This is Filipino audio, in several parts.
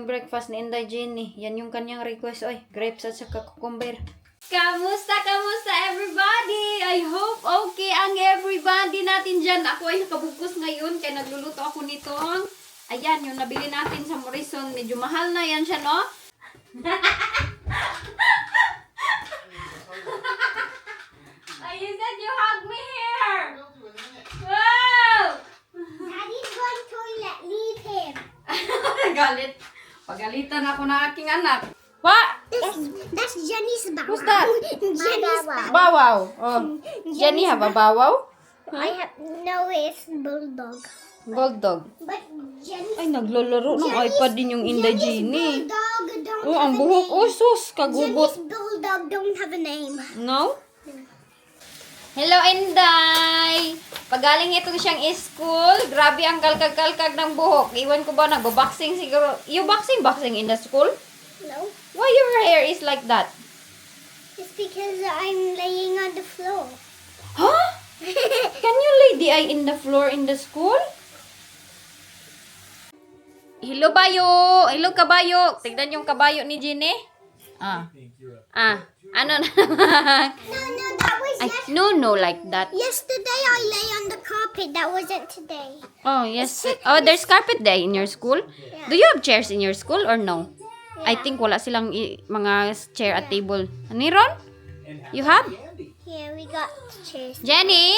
Breakfast ni Inday Jenny. Yan yung kanyang request. Oy, grapes at saka cucumber. Kamusta everybody? I hope okay ang everybody natin dyan. Ako ay nakabugkos ngayon kaya nagluluto ako nitong. Ayan, yung nabili natin sa Morrison. Medyo mahal na yan siya, no? You said you hug me here. Wow! Daddy's going toilet. Leave him. Galit. Pagalitan ako ng aking anak. What? That's Jenny's bow. Who's that? Jenny's bow. Bawaw. Oh. Jenny have a bawaw? I have no, it's bulldog. Bulldog. But Jenny's Ay, naglalaro ng iPad din yung Inday Jenny. bulldog don't Oh, ang have a buhok. name. Oh, sus. Kagugot. Jenny's bulldog don't have a name. No? Hello, Inday! Pagaling ito siyang school, grabe ang kalkag-kalkag ng buhok. Iwan ko ba, nagbo-boxing siguro. You boxing in the school? No, Why your hair is like that? it's because I'm laying on the floor. Huh? Can you lay the eye in the floor in the school? Hello, bayo! Hello, kabayo! Tignan yung kabayo ni Ginny. Ano na? No, that was No, like that. yesterday. I lay on the carpet. That wasn't today. Oh, yes. Oh, there's carpet day in your school? Do you have chairs in your school or no? I think wala silang mga chair at table. Ron? You have? Yeah, we got chairs. Jenny?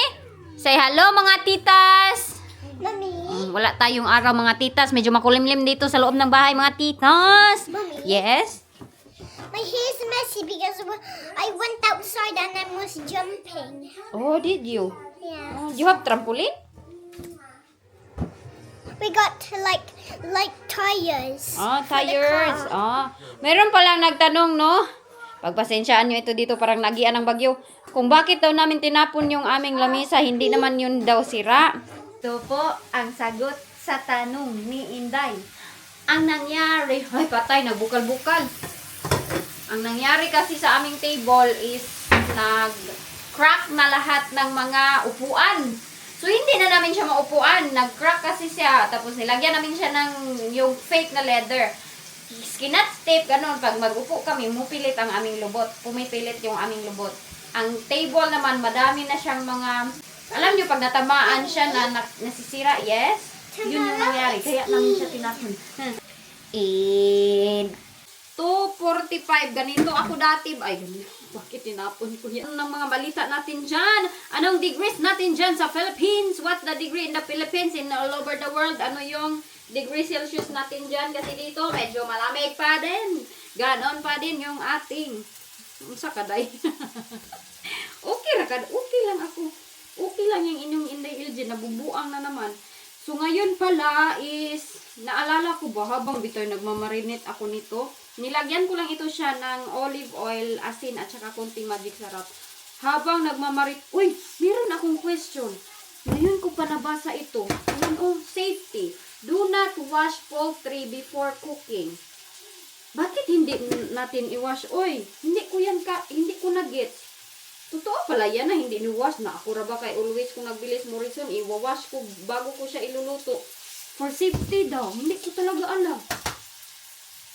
Say hello mga titas! Mommy. Wala tayong araw mga titas. Medyo makulimlim dito sa loob ng bahay mga titas. Mommy. Yes? My hair's messy because I went outside and I was jumping. Oh, did you? Yeah. You have trampoline? We got like tires. Ah, for the tires. car. Ah, meron palang nagtanong, no? Pagpasensyaan nyo ito dito, parang nagian ng bagyo. Kung bakit daw namin tinapon yung aming lamisa, hindi naman yun daw sira. Ito po ang sagot sa tanong ni Inday. Ang nangyari, ay patay, nagbukal-bukal. Ang nangyari kasi sa aming table is nag-crack na lahat ng mga upuan. So, hindi na namin siya maupuan. Nag-crack kasi siya. Tapos, nilagyan namin siya ng yung fake na leather. Skinat tape, ganun. Pag mag-upo kami, mupilit ang aming lubot. Pumipilit yung aming lubot. Ang table naman, madami na siyang mga... Alam nyo, pag natamaan siya na nasisira, yes? Yun yung nangyari. Kaya namin siya tinapon. And 2:45. Ganito ako dati. Ay, ganito. Bakit tinapon ko yan? Anong mga balita natin dyan? Anong degrees natin dyan sa Philippines? What the degree in the Philippines? In all over the world? Ano yung degree Celsius natin dyan? Kasi dito, medyo malamig pa din. Ganon pa din yung ating. Sa kaday. Okay lang ako. Okay lang yung inyong Inday Ilje. Nabubuang na naman. So, ngayon pala is, naalala ko ba, habang bitoy nagmamarinate ako nito, nilagyan ko lang ito siya ng olive oil, asin, at saka konting magic sarap. Habang nagmamarinate, uy, meron akong question. Ngayon ko pa nabasa ito. Ayan, oh, safety. Do not wash poultry before cooking. Bakit hindi natin i-wash? Uy, hindi ko na-gets. Totoo pala yan na hindi ni-wash na. Ako ra ba kay always kung nagbilis Morrison, i-wash ko bago ko siya iluluto. For safety daw. Hindi ko talaga alam.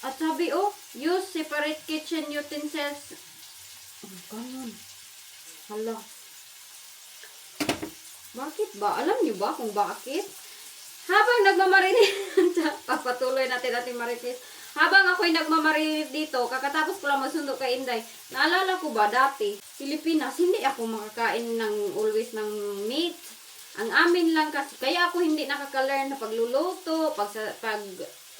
At sabi, oh, use separate kitchen utensils. Oh, ganun. Hala. Bakit ba? Alam niyo ba kung bakit? Habang nagmamarinate, papatuloy natin marites. Habang ako'y nagmamarinate dito, kakatapos ko lang magsundo kay Inday, naalala ko ba dati, Pilipinas, hindi ako makakain ng always ng meat. Ang amin lang kasi, kaya ako hindi nakaka-learn na pagluluto, pag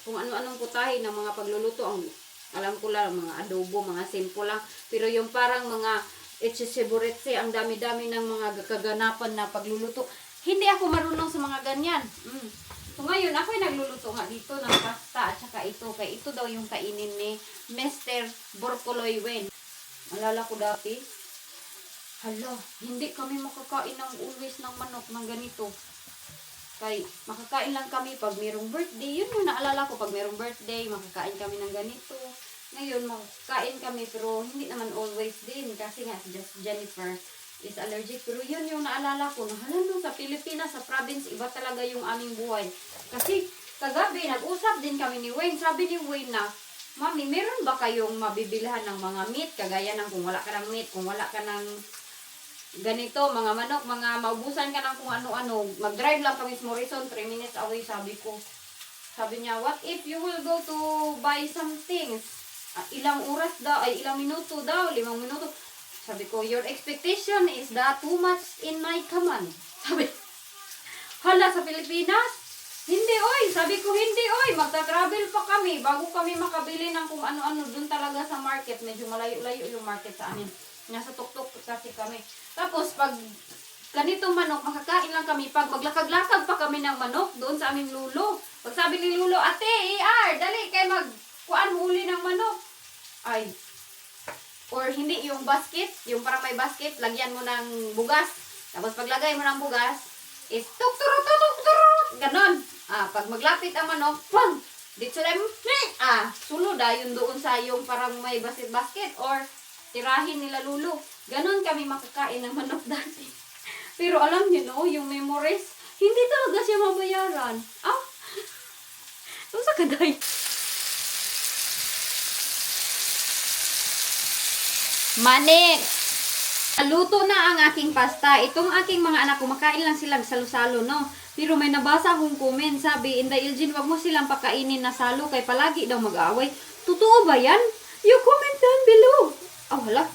kung ano-anong putahe ng mga pagluluto, alam ko lang, mga adobo, mga simple lang. Pero yung parang mga echesiburitse, ang dami-dami ng mga kaganapan na pagluluto, hindi ako marunong sa mga ganyan. So ngayon, ako'y nagluluto nga dito ng pasta at saka ito. Kaya ito daw yung kainin ni Mr. Borcoloy Wen. Alala ko dati, hala, hindi kami makakain ng always ng manok ng ganito. Kaya makakain lang kami pag mayroong birthday. Yun yung naalala ko, pag mayroong birthday, makakain kami ng ganito. Ngayon, makakain kami pero hindi naman always din. Kasi nga, si Jennifer is allergic. Pero yun yung naalala ko, na hala no, sa Pilipinas, sa province, iba talaga yung aming buhay. Kasi kagabi, nag-usap din kami ni Wayne. Sabi ni Wayne na, Mami, meron ba kayong mabibilhan ng mga meat? Kagaya ng kung wala ka ng meat, kung wala ka ng ganito, mga manok, mga maubusan ka ng kung ano-ano. Mag-drive lang kami sa Morrison, 3 minutes away, sabi ko. Sabi niya, what if you will go to buy some things? Ilang oras daw, ay ilang minuto daw, 5 minuto. Sabi ko, your expectation is that too much in my command. Sabi, hala, sa Pilipinas? Hindi, oy. Sabi ko, hindi, oy. Magta-travel pa kami bago kami makabili ng kung ano-ano dun talaga sa market. Medyo malayo-layo yung market sa amin. Nasa tuktok kasi kami. Tapos, pag ganitong manok, makakain lang kami. Pag maglakag-lakag pa kami ng manok doon sa aming lulo. Pag sabi ni lulo, ate, dali, kayo kuan huli ng manok. Ay, or hindi, yung basket, yung parang may basket, lagyan mo ng bugas. Tapos paglagay mo ng bugas, is tuk-turut-turut-turut, ganon. Pag maglapit ang manok, pang, dito lang, sulod yun doon sa yung parang may basket or tirahin nila lulo. Ganon kami makakain ng manok dati. Pero alam niyo no, yung memories, hindi talaga siya mabayaran. Ano sa kaday? Manik! Luto na ang aking pasta. Itong aking mga anak, kumakain lang silang salo-salo, no? Pero may nabasa akong comment, sabi, Inday Elgin, wag mo silang pakainin na salo, kay palagi daw mag-aaway. Totoo ba yan? You comment down below. Hala.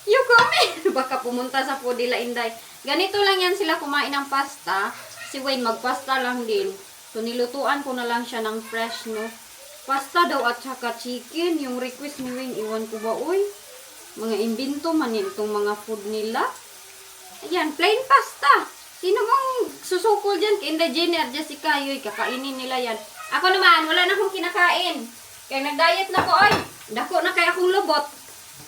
You comment. Baka pumunta sa Pudila, Inday. Ganito lang yan sila kumain ng pasta. Si Wayne, magpasta lang din. So, nilutuan ko na lang siya ng fresh, no? Pasta daw at saka chicken. Yung request ni Wayne, iwan ko ba, uy? Mga imbento man itong mga food nila. Ayan, plain pasta. Sino mong susukol dyan? Kay Inday Jenny at Jessica, yoy, kakainin nila yan. Ako naman, wala na akong kinakain. Kaya nag-diet na ko, ay. Dako na kaya akong lubot.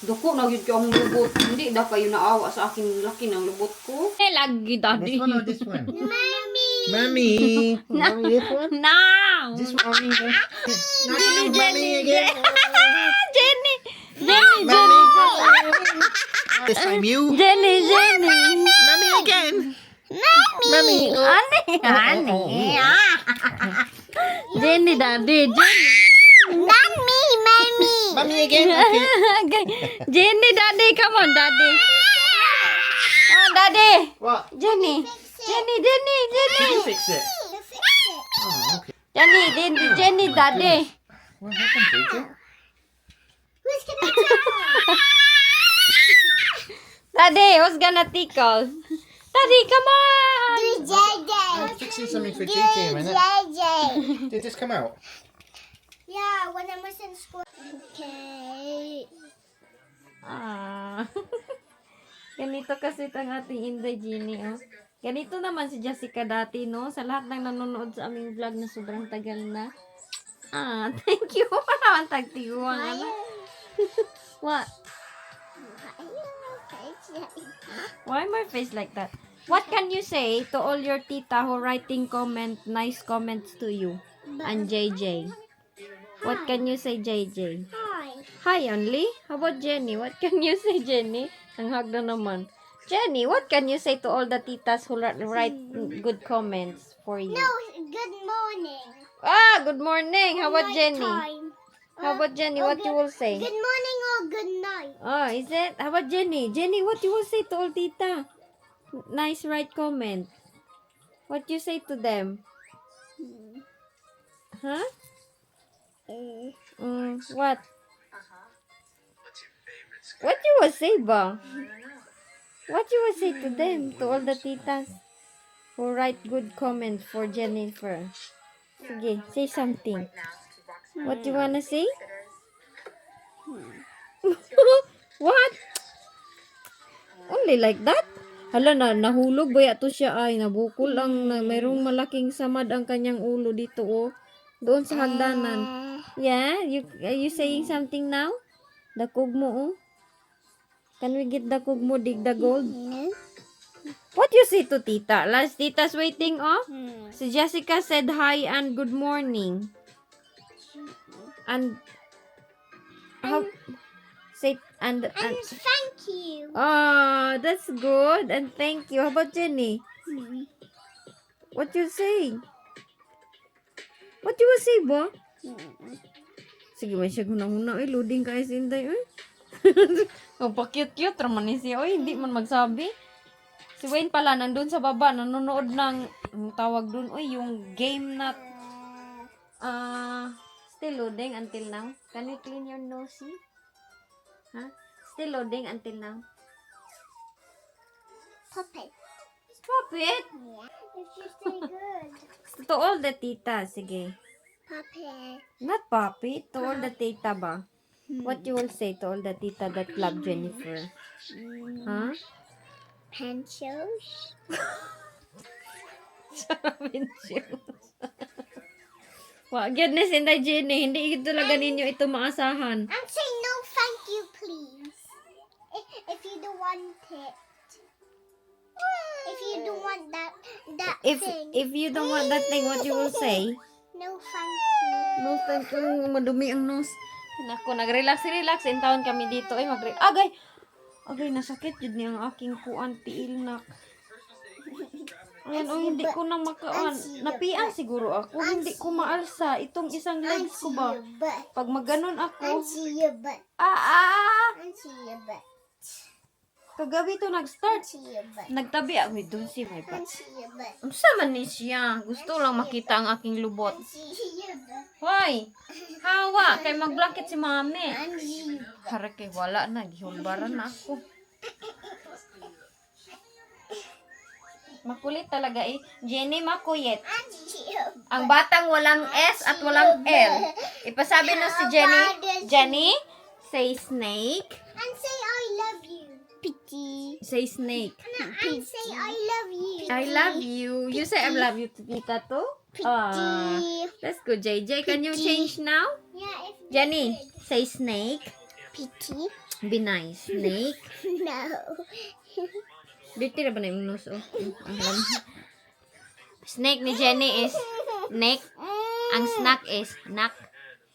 Dako na yun akong lubot. Hindi daw kayo naawa sa aking laki ng lubot ko. Lagi, daddy. This one or this one? Mommy. Mommy. Mommy, this one? No! This one, mommy. No, mommy again. Jenny! Mommy. This time you. Jenny! Mommy again. Mommy. Ani! Jenny, daddy. Jenny! Not me, mommy. Mommy again. Okay. Jenny, daddy, come on, daddy. Oh, daddy. What? Jenny. Did you fix it? You fix it. Oh, okay. Jenny, daddy. What happened, JJ? Who's gonna tell? Daddy, who's gonna tickle? Daddy, come on. Do JJ. I'm fixing something for JJ a minute. JJ. Did this come out? Yeah, when I was in school. Okay. Ganito kasi itong ating Inday Jenny, oh. Ganito naman si Jessica dati, no? Sa lahat ng nanonood sa aming vlog na sobrang tagal na. Thank you. Parang tagtiguan, ano? What? Why my face like that? What can you say to all your tita who writing nice comments to you? And JJ. What can you say, JJ? Hi. Hi, only? How about Jenny? What can you say, Jenny? Ang hagda naman. Jenny, what can you say to all the titas who write good comments for you? No, good morning. Good morning. How about Jenny? Nighttime. How about Jenny? What you will say? Good morning or good night. Is it? How about Jenny? Jenny, what you will say to all tita? Nice write comment. What you say to them? Huh? What? What you will say ba? What you will say to them, to all the titas who write good comment for Jennifer? Sige, say something. What you wanna say? What? Only like that? Hala na, nahulog ba yato siya ay, nabukol ang, mayroong malaking samad ang kanyang ulo dito, oh. Doon sa hagdanan. Yeah, you saying something now? Dakog mo, oh. Can we get dakog mo, dig the gold? What you say to tita? Last tita's waiting, oh. Si Jessica said hi and good morning. And how say and Thank you. oh, that's good. And thank you. How about Jenny? What you say? What you will say ba? Sige, may siya hunang-huna. Loading ka si Inday. Oh, pa-cute-cute raman ni siya. Hindi man magsabi. Si Wayne pala, nandun sa baba, nanonood ng, ang tawag dun, yung game na, still loading until now. Can you clean your nose? Huh? Still loading until now. Puppet. Stop it! Yeah. It's just so good. To all the tita, sige. Puppet. Not Papi, to all the tita ba? What you will say to all the tita that love Jennifer? Huh? Pencils. Sarapin siya. Wag yun na sinda Jenny. Hindi talaga ninyo ito maasahan. And say no thank you, please. If you don't want it. If you don't want that thing. If you don't want that thing, what you will say? No thank you. No, thank you. Madumi ang nose. Nako, nag-relax. In taon kami dito. Ay, Agay! Agay, nasakit yun yung aking kuan tiil na. Ayan, hindi ko na makaon. Napian siguro ako. Hindi ko maalsa. Itong isang legs ko ba? Pag maganon ako. See your butt. See your butt. Kagabi to nag-start. See your butt. Nagtabi ako doon si my butt. See your butt. Ang sama ni siya. Gusto lang makita ang aking lubot. See your butt. Hoy! Hawa! Kay mag-blanket si mami. See your butt. Harap kay wala na. Gihulbaran na ako. Makulit talaga eh. Jenny makuyit. See your butt. Ang batang walang S at walang L. Ipasabi na si Jenny. Jenny, say snake. And say I love you. Pity. Say snake. And say I love you. I love you. You say I love you to Tita too? That's good, JJ. Can you change now? Yeah, if Jenny, say snake. pity. Be nice. Snake. No. Dito na ba na yung nose? Snake ni Jenny is neck. Ang snack is knock.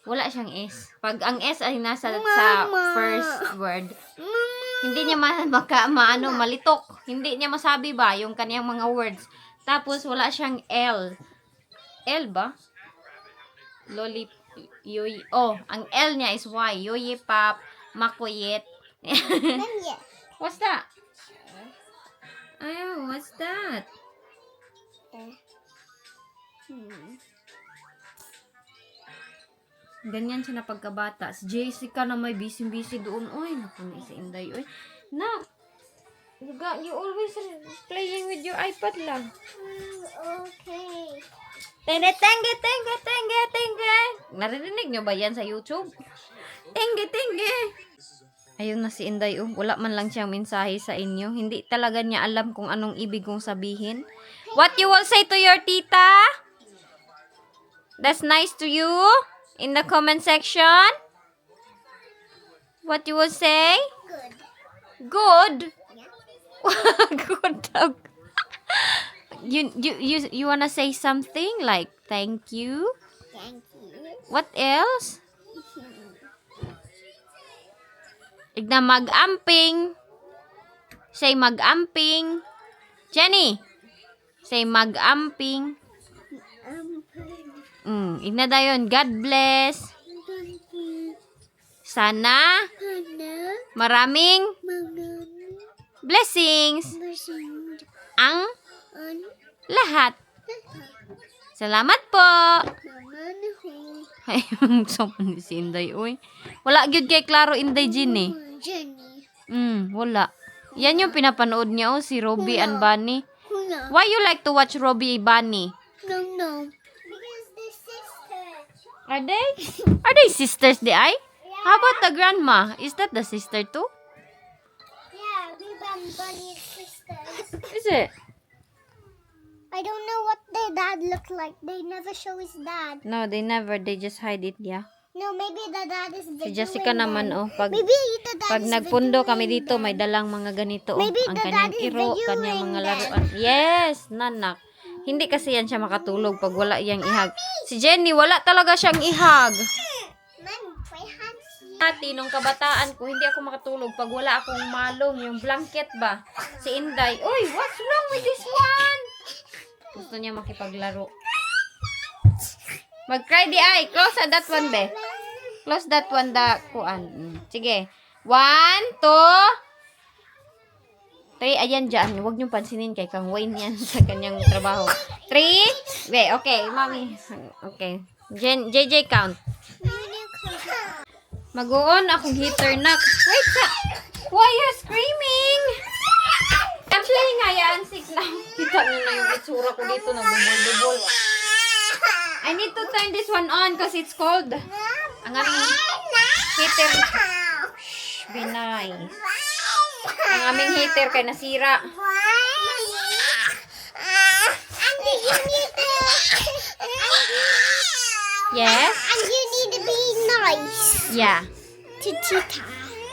Wala siyang S. Pag ang S ay nasa sa first word, hindi niya malitok. Hindi niya masabi ba yung kaniyang mga words. Tapos wala siyang L. L ba? Loli, yoy. Oh, ang L niya is Y. Yoyi pap, makuyit. Then yeah. What's that? Ayaw, what's that? Ganyan siya na pagkabata. Si Jessica na may busy-busy doon. Uy, naku na si Inday. Uy, na. You always playing with your iPad lang. Okay. Tenge. Narinig nyo ba yan sa YouTube? Tenge. Ayun na si Inday. Wala man lang siyang mensahe sa inyo. Hindi talaga niya alam kung anong ibig kong sabihin. What you will say to your tita? That's nice to you? In the comment section? What you will say? Good. Good? Good dog. You wanna say something like thank you? Thank you. What else? Igna mag-amping. Say mag-amping. Jenny, say mag-amping. Igna dayon. God bless. Sana maraming blessings ang lahat. Salamat po. Ay, sopan ni si Inday, uy. Wala gyud kay klaro Inday Jenny. Jenny. Wala. Yan yung pinapanood niya, si Robbie and Bunny. No. Why you like to watch Robbie and Bunny? No. Because they're sisters. Are they? Are they sisters, di ay? How about the grandma? Is that the sister too? Yeah, we Bunny's sisters. Is it? I don't know what their dad looked like. They never show his dad. No, they never. They just hide it, yeah. No, maybe the dad is Si videoing Jessica naman, them. oh. Pag Maybe the dad is nagpundo kami videoing dito, them. may dalang mga ganito, oh. Maybe Ang the kanyang dad is iro, kanyang videoing mga them. laruan. Yes, nanak. Hindi kasi yan siya makatulog pag wala yang ihag. Si Jenny, wala talaga siyang ihag. Mom, play hands. Dati, nung kabataan ko, hindi ako makatulog pag wala akong malong, yung blanket ba? Si Inday, uy, what's wrong with this one? Gusto niya makipaglaro. Mag-cry di ay. Close that one, be. Close that one, da kuan. Sige. 1, 2, 3. Ayan dyan. Huwag niyong pansinin kay Kang Wayne yan sa kanyang trabaho. 3. Be, okay. Mami. Okay. JJ count. Mag-on akong heater na. Wait sa. Why you screaming? I'm playing hayaan 6 na. Kita niyo na yung itsura ko dito. Nagbubol-bubol. I need to turn this one on because it's cold. Ang aming heater. Shh, be nice. Ang aming heater kay nasira. Yes? And you need to be nice Yeah. to Tita.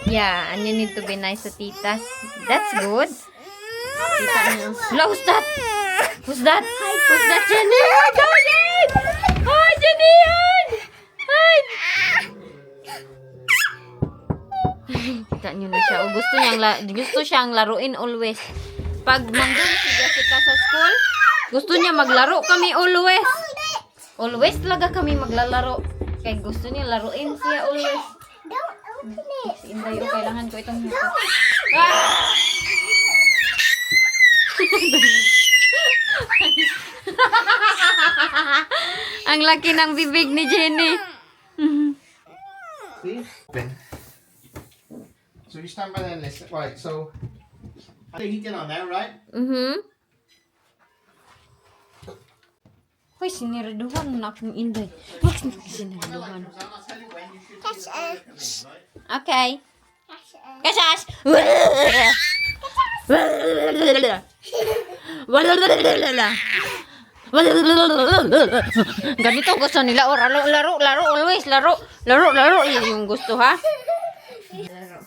Yeah, and you need to be nice to titas. That's good. Kita niyo. Hello, who's that? Who's that? Who's that, Jenny? Oh, Jenny! Oh, Jenny! Hi! Kita niyo na siya. O, gusto siyang laruin always. Pag nandun si Jessica sa school, gusto niya maglaro kami always. Always talaga kami maglalaro. Kaya gusto niya laruin siya always. Don't open it. Inday, o kailangan ko itong hito. Ah! Ang laki ng bibig ni Jenny. See? Open. So you stand by there and listen. Right, so I think heating on now, right? Hoy, siniraduhan na akong Inday. Wag siniraduhan. Okay. Kasas! Ganito gusto nila. Oh, laro, always. Laro. Yan yung gusto, ha? Laro.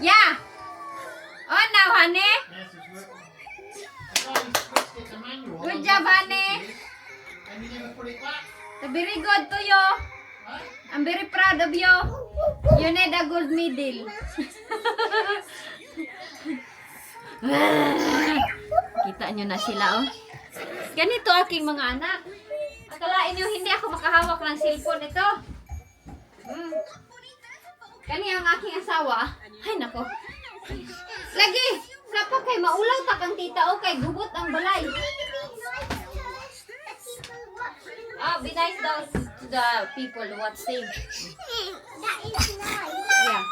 Yeah. Oh, now, honey. Good job, honey. And you never put it back. Very good to you. I'm very proud of you. You need a gold medal. Kita nyo na sila, oh. Ganito aking mga anak. Akalain nyo hindi ako makahawak ng cellphone ito. Kani ang aking asawa. Ay, nako. Lagi. Napa kay maulaw ta kang tita o kay gubot ang balay. Be nice daw to the people watching. That is nice. Yeah.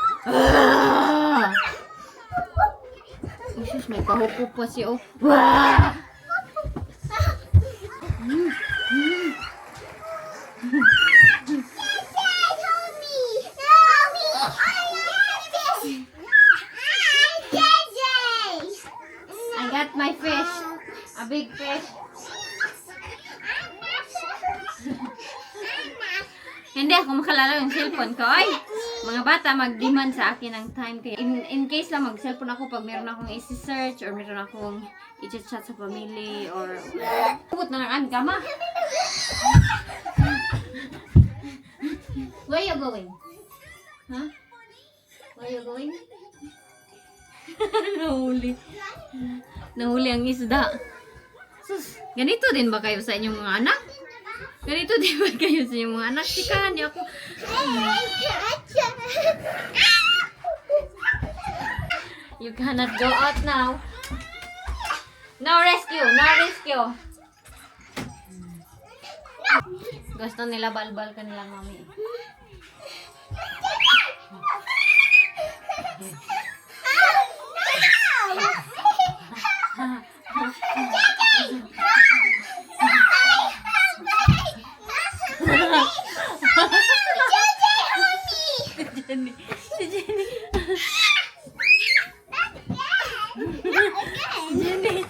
Usus, may pahupo pa siya, oh. I got my fish. A big fish. Hindi ako makalala yung cellphone ko. Ay, mga bata mag-demand sa akin ng time. Kaya in case lang mag-cellphone ako pag meron akong isi-search or meron akong i-chat sa family or put na lang gama. Where you going? Huh? Where you going? Nahuli ang isda. Sus, ganito din ba kayo sa inyong mga anak? Ganito din ba kayo sa inyong mga anak? Sikahan niyo ako. You cannot go out now. No rescue, no rescue. Gusto nila balbal ka nila, mami. Jenny. Si Jenny. Jenny.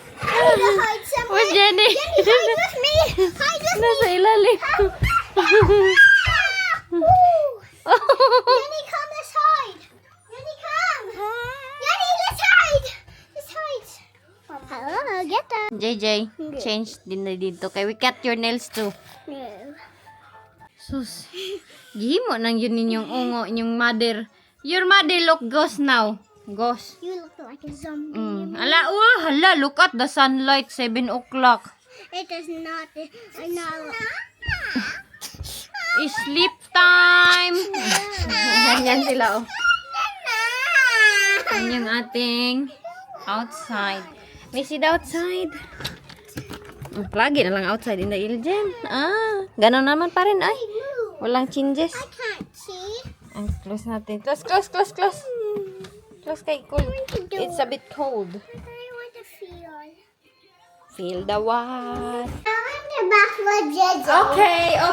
Where's Jenny? Hide with me. Hide with me. Nasa ilalim. Jenny, come, let's hide. Jenny, come. Jenny, let's hide. Let's hide. Hello, get up. JJ, change din na dito. Kay we cut your nails too. No. Sus. Gihimo nang yun ninyong ungo, inyong mother. Your mother look ghost now. Ghost. You look like a zombie. Hala, look at the sunlight, 7 o'clock. It is not. It's sleep time. Ganyan sila, oh. Yan yung ating outside. May see the outside. Lagi na lang outside in the Iljen. Ganon naman pa rin, ay. Walang changes. I can't see. Close natin. Close. Close kay cool. It's a bit cold. I want to feel. Feel the what? I want the backflip Jeju.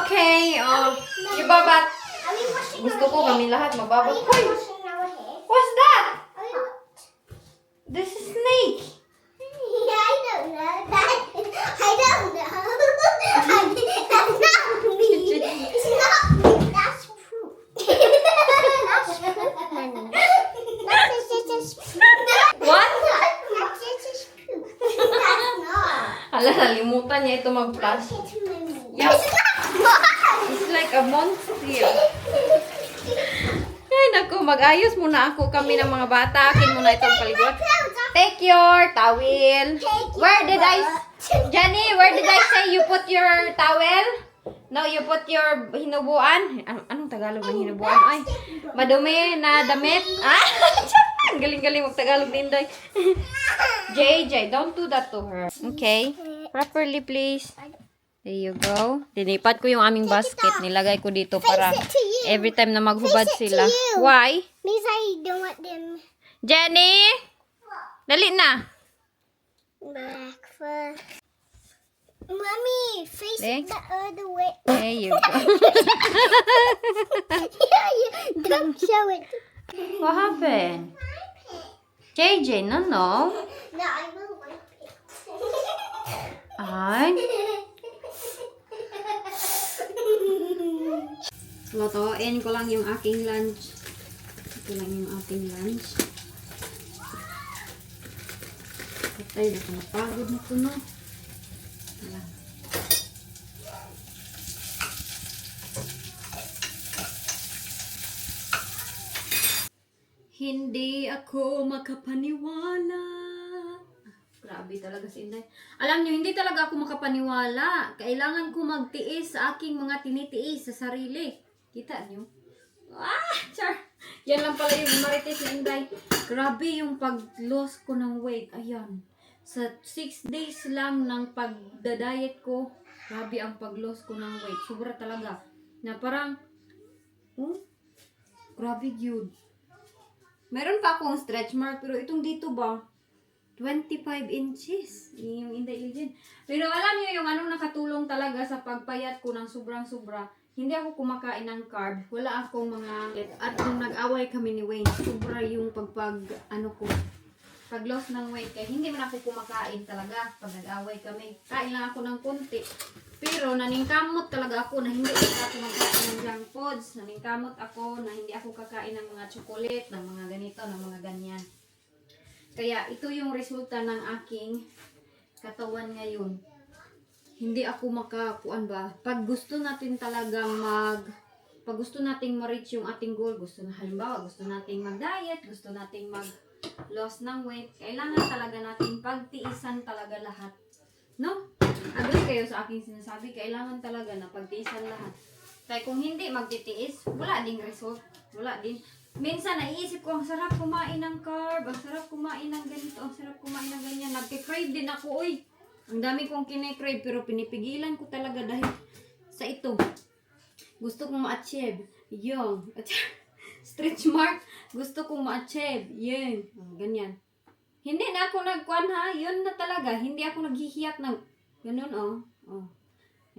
Okay. Oh, you babat. Are we washing Gusto our ko hair? kami lahat Are mababat. we Hoy! washing our hair? What's that? Are we not? This is snake. I don't know. I don't know. That's not me. It's not me. That's poop. That's poop, honey. That's just poop. What? That's just poop. That's not. Hala, nalimutan niya ito mag-flash. It's my mood. Yup. It's not mine. It's like a monster. Ay, naku, mag-ayos muna ako kami ng mga bata. Akin muna itong paliguan. Take your towel. Where did I... Jenny, where did I say you put your towel? No, you put your hinubuan. Anong Tagalog ng hinubuan? Ay, madumi na damit. Ang galing-galing mag-Tagalog ni Inday. JJ, don't do that to her. Okay. Properly, please. There you go. Dinipat ko yung aming basket. Nilagay ko dito para Face it to you. every time na maghubad Face it to sila. you. Why? Means I don't want them Jenny! Dali na. back for. Mommy, face There. it the other way. There you go. Yeah, you don't show it. What happened? JJ, no. No, I will wipe it. Ay. Lutuin ko lang yung aking lunch. Ito lang yung ating lunch. Patay na kung napagod nito, no? Wala. Hindi ako makapaniwala. Grabe talaga si Inday. Alam niyo, hindi talaga ako makapaniwala. Kailangan ko magtiis sa aking mga tinitiis sa sarili. Kita niyo? Char! Yan lang pala yung marites ni Inday. Grabe yung pag-loss ko ng weight. Ayan. Sa 6 days lang ng pagda-diet ko, grabe ang pag-loss ko ng weight. Sobra talaga. Na parang, grabe yun. Meron pa akong stretch mark, pero itong dito ba, 25 inches. Yung Inday Iljen. Pero alam niyo yung anong nakatulong talaga sa pagpayat ko ng sobrang-sobra. Hindi ako kumakain ng carb. Wala akong mga... At nung nag-away kami ni Wayne, sobra yung pag-loss ng weight. Kaya hindi man ako kumakain talaga pag nag-away kami. Kain lang ako ng konti. Pero naningkamot talaga ako na hindi ako magkain ng junk foods. Naningkamot ako na hindi ako kakain ng mga chocolate, ng mga ganito, ng mga ganyan. Kaya ito yung resulta ng aking katawan ngayon. Hindi ako makakuan ba. Pag gusto natin talagang pag gusto nating ma-reach yung ating goal, halimbawa gusto nating mag-diet, gusto nating mag-loss ng weight, kailangan talaga nating pagtiisan talaga lahat. No? Agree kayo sa aking sinasabi, kailangan talaga na pagtiisan lahat. Kaya kung hindi magtitiis, wala ding result. Wala din. Minsan naiisip ko, ang sarap kumain ng carb, ang sarap kumain ng ganito, ang sarap kumain ng ganyan. Nagkikrave din ako, oy. Ang dami kong kinikrave, pero pinipigilan ko talaga dahil sa ito. Gusto kong ma-achieve. Yung stretch mark, gusto kong ma-achieve. Yan. Ganyan. Hindi na ako nagkuhan ha. Yun na talaga. Hindi ako naghihiyat ng ganun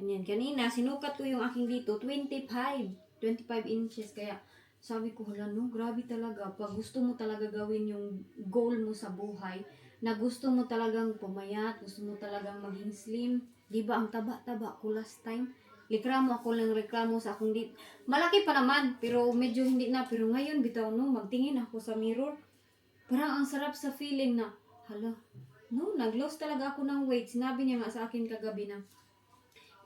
Ganyan. Kanina, sinukat ko yung aking dito. 25 inches. Kaya sabi ko, hala no, grabe talaga. Pag gusto mo talaga gawin yung goal mo sa buhay, na gusto mo talagang pumayat, gusto mo talagang maging slim. Diba ang taba-taba ko last time? Reklamo sa akong dito. Malaki pa naman, pero medyo hindi na. Pero ngayon, bitaw no, magtingin ako sa mirror. Parang ang sarap sa feeling na, hala, no, nag-loss talaga ako ng weight. Sinabi niya nga sa akin kagabi na,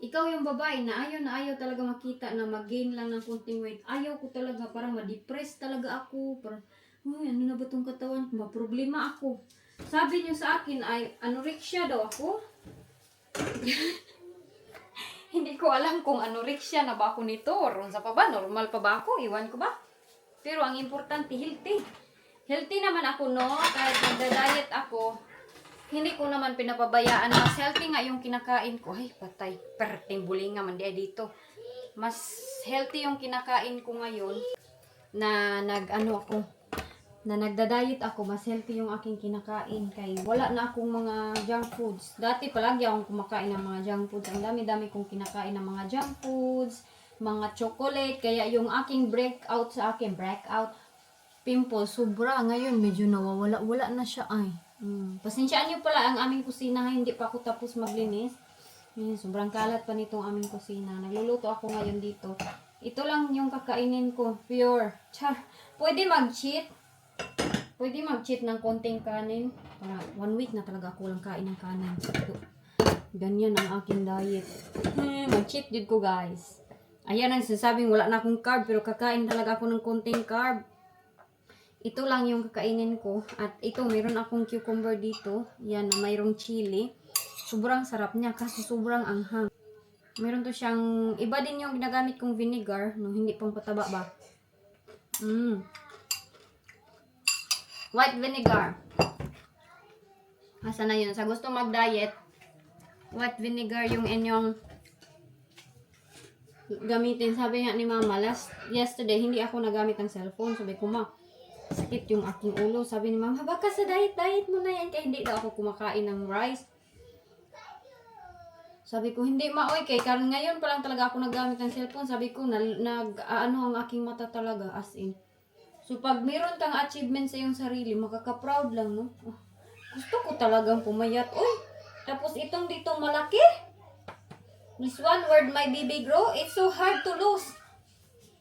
ikaw yung babae na ayaw talaga makita na mag-gain lang ng kunting weight. Ayaw ko talaga, parang ma-depress talaga ako. Parang Uy, ano na ba tong katawan ko? Problema ako. Sabi niyo sa akin ay anorexia daw ako. Hindi ko alam kung anorexia na ba ako nito or unsa pa ba, normal pa ba ako, iwan ko ba? Pero ang importante, healthy. Healthy naman ako, no? Kahit nagda-diet ako, hindi ko naman pinapabayaan. Mas healthy nga yung kinakain ko. Ay, patay. Perting bulinga man di ay dito. Mas healthy yung kinakain ko ngayon na nagda-diet ako. Mas healthy yung aking kinakain. Kay wala na akong mga junk foods. Dati palagi akong kumakain ng mga junk foods. Ang dami-dami kong kinakain ng mga junk foods, mga chocolate. Kaya yung aking breakout pimple, sobra. Ngayon, medyo nawawala-wala na siya ay. Pasensyaan nyo pala ang aming kusina. Hindi pa ako tapos maglinis. Sobrang kalat pa nitong aming kusina. Nagluluto ako ngayon dito. Ito lang yung kakainin ko. Pure. Char. Pwede mag-cheat. Pwede mag-cheat ng konting kanin. Para 1 week na talaga ako lang kain ng kanin. Ganyan ang aking diet. Mag-cheat dito ko, guys. Ayan ang sinasabing wala na akong carb. Pero kakain talaga ako ng konting carb. Ito lang yung kakainin ko. At ito, meron akong cucumber dito. Yan, na mayroong chili. Sobrang sarap niya kasi sobrang anghang. Meron to siyang, iba din yung ginagamit kong vinegar. No, hindi pang pataba ba. White vinegar. Asa na yun? Sa gusto mag-diet, white vinegar yung inyong gamitin. Sabi nga ni Mama, yesterday, hindi ako nagamit ng cellphone. Sabi ko, Ma, sakit yung aking ulo. Sabi ni Mama, baka sa diet mo na yan. Kaya hindi daw ako kumakain ng rice. Sabi ko, hindi maoy kay karon ngayon pa lang talaga ako naggamit ng cellphone. Sabi ko, ano ang aking mata talaga, as in. So, pag meron kang achievement sa iyong sarili, makaka-proud lang, no? Oh, gusto ko talagang pumayat. Uy, tapos itong ditong malaki. This one word, my baby grow, it's so hard to lose.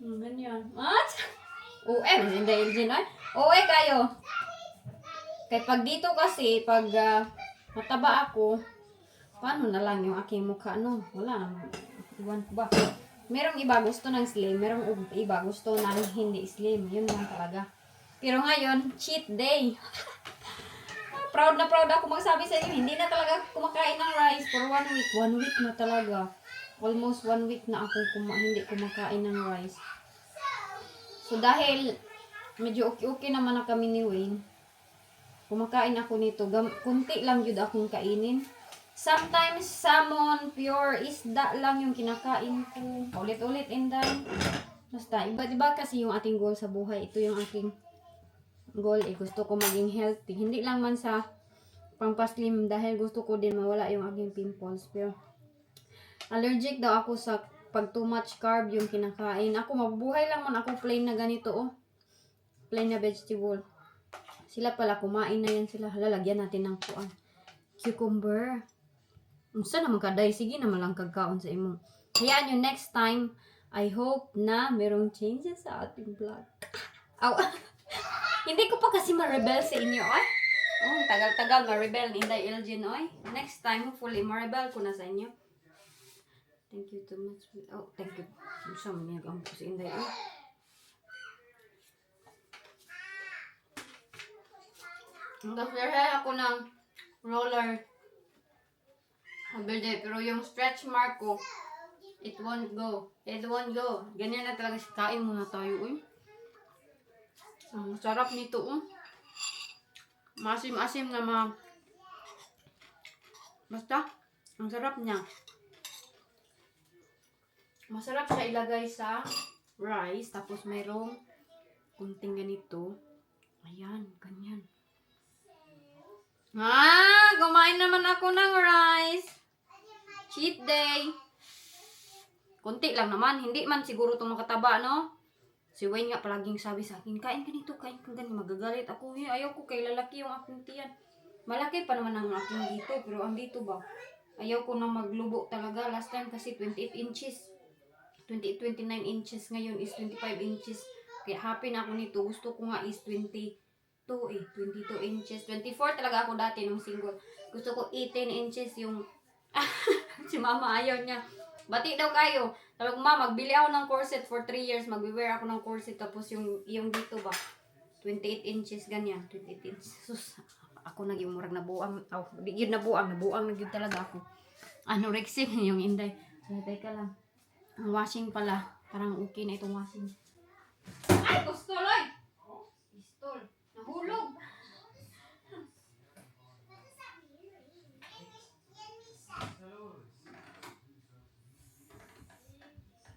Ganyan. What? Hindi Elgin, ay. Kayo. Kaya pag dito kasi, pag mataba ako, paano na lang yung aking mukha, no? Wala naman. Iwan ko ba? Merong iba gusto ng slim, merong iba gusto ng hindi slim. Yun lang talaga. Pero ngayon, cheat day. Proud na proud ako magsabi sa inyo, hindi na talaga kumakain ng rice for 1 week. 1 week na talaga. Almost 1 week na akong hindi kumakain ng rice. So dahil medyo okay naman na kami ni Wayne, kumakain ako nito. Kunti lang yun akong kainin. Sometimes, salmon, pure isda lang yung kinakain ko. Ulit-ulit, inday. Basta, iba-iba kasi yung ating goal sa buhay. Ito yung aking goal. Gusto ko maging healthy. Hindi lang man sa pangpaslim dahil gusto ko din mawala yung aking pimples. Pero, allergic daw ako sa pag too much carb yung kinakain. Ako, mabubuhay lang man ako plain na ganito, oh. Plain na vegetable. Sila pala, kumain na yan sila. Lalagyan natin ng cucumber. Unsa naman kaday, sige naman lang kagkaon sa imo. Hayaan nyo next time, I hope na merong changes sa ating vlog. Aw, hindi ko pa kasi ma-rebel sa inyo, ay. Tagal-tagal ma-rebel ni Inday Elgin, ay. Next time, hopefully, ma-rebel ko na sa inyo. Thank you too much. Oh, thank you. Unsa man niyag ang si Inday, ay. Nag-share ako ng roller birthday, pero yung stretch mark ko, it won't go. It won't go. Ganyan na talaga. Kain muna tayo, uy. Ang sarap nito, oh. Masim-asim na basta, ang sarap niya. Masarap siya ilagay sa rice, tapos mayroong kunting ganito. Ayan, ganyan. Kumain naman ako ng rice. Cheat day. Kunti lang naman. Hindi man siguro itong makataba, no? Si Wayne nga palaging sabi sa akin, kain ka nito, kain ka ganito. Magagalit ako. Ayaw ko kay lalaki yung aking tiyan. Malaki pa naman ang aking dito. Pero ang dito ba? Ayaw ko na maglubo talaga. Last time kasi 28 inches. 29 inches. Ngayon is 25 inches. Kaya happy na ako nito. Gusto ko nga is 22 inches. 24 talaga ako dati nung single. Gusto ko 18 inches yung si Mama ayaw niya. Bati daw kayo. Sabi ko, Ma, magbili ako ng corset for 3 years. Magbe-wear ako ng corset. Tapos yung dito ba? 28 inches ganyan, 28 inches. Sus, ako naging murag nabuang, di yun nabuang na yun talaga ako. Anorexic yung Inday. So, teka lang. Ang washing pala, parang okay na itong washing. Ay, pistol, oy! Pistol, nahulog.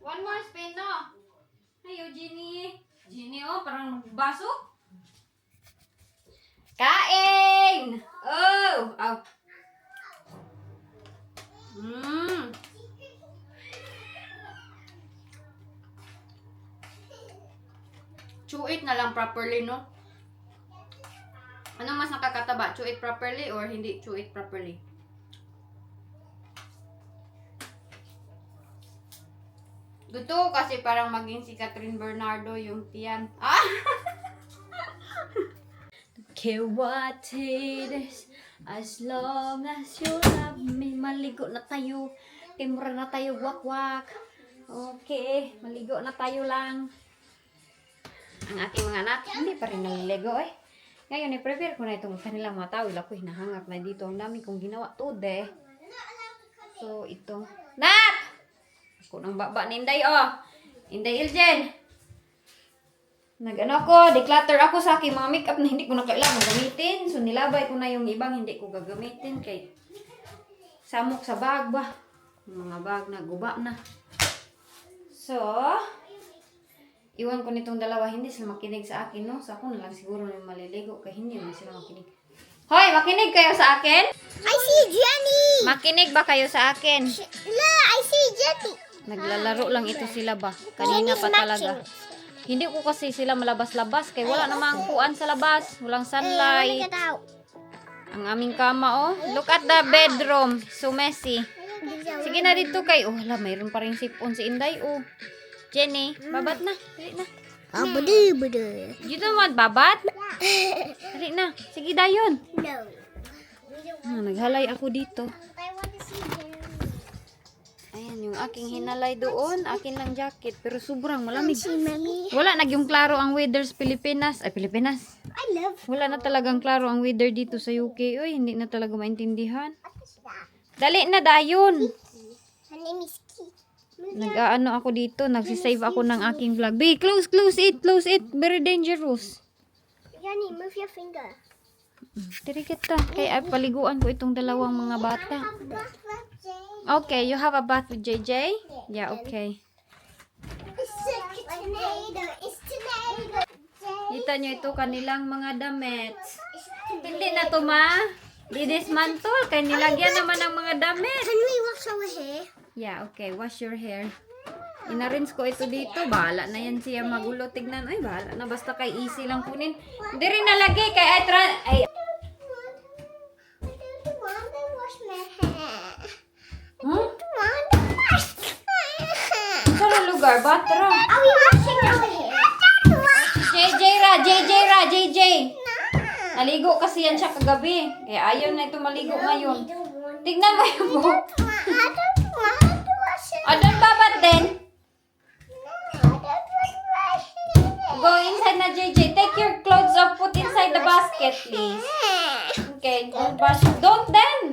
One more spin, no? Ayo, Jenny. Jenny, oh, parang baso. Kain! Oh! Ow. Chew it na lang properly, no? Ano mas nakakataba? Chew it properly or hindi chew it properly? Gusto kasi parang maging si Catherine Bernardo yung tiyan. Ah! Okay, what it is, as long as you love me. Maligo na tayo. Timura na tayo, wak-wak. Okay, maligo na tayo lang. Ang aking mga anak, hindi pa rin naliligo eh. Ngayon, i-prepare ko na itong kanilang mga tawil. Ako, hinahangak na dito. Ang dami kong ginawa. Tude. So, ito. Nak! Ako nang baba ni Inday, oh. Inday Iljen. Nag-ano ko, declutter ako sa aking mga makeup na hindi ko na kailangan gamitin. So, nilabay ko na yung ibang hindi ko gagamitin. Kay samok sa bag ba? Mga bag na guba na. So, iwan ko nitong dalawa, hindi sila makinig sa akin, no? So, ako na lang siguro na maliligo, kaya hindi na sila makinig. Hoy, makinig kayo sa akin? I see Jenny. Makinig ba kayo sa akin? Look, I see Jenny. Naglalaro lang ito sila ba? Kanina pa talaga. Hindi ko kasi sila malabas-labas, kaya wala namang kuan sa labas. Walang sunlight. Get out. Ang aming kama, oh. Look at the bedroom. So messy. Sige na dito kay. Oh, wala, mayroon pa rin sipon si Inday, oh. Jenny, babat na. Dali na. Budu. You don't want babat? Dali na. Sige, dayon. No. Naghalay ako dito. I want to see Jenny. Ayan, yung aking hinalay doon. Akin lang jacket. Pero sobrang malamig. See, mommy. Wala, nagyong klaro ang weather sa Pilipinas. Ay, Pilipinas. I love. Wala na talagang klaro ang weather dito sa UK. Uy, hindi na talaga maintindihan. What is that? Dali na, dayon. Her name is Kiki. Nag-ano ako dito. Nagsisave ako ng aking vlog. Be, close it. Very dangerous. Yanni, move your finger. Tiri kita. Kaya paliguan ko itong dalawang mga bata. Okay, you have a bath with JJ? Yeah, okay. It's a tornado. It's tornado. Kita nyo ito kanilang mga damit. Hindi na to ma. Didismantle. Kaya nilagyan naman ng mga damit. Can we wash our hair? Yeah, okay. Wash your hair. Inarinse ko ito dito. Bahala na yan siya magulo. Tignan. Ay, bahala na. Basta kay easy lang kunin. Hindi rin nalagay. Kay I don't want to wash my hair. Huh? I don't want to wash my hair. Saan lugar? Batra. Are we washing our hair? I don't want JJ. Naligo kasi yan siya kagabi. Kaya ayaw na ito maligo ngayon. Tignan mo yung buhok. I don't want to wash it. Adon babat din. I don't want to wash it. Go inside na JJ. Take your clothes off. Put inside the basket, please. Okay. Don't then.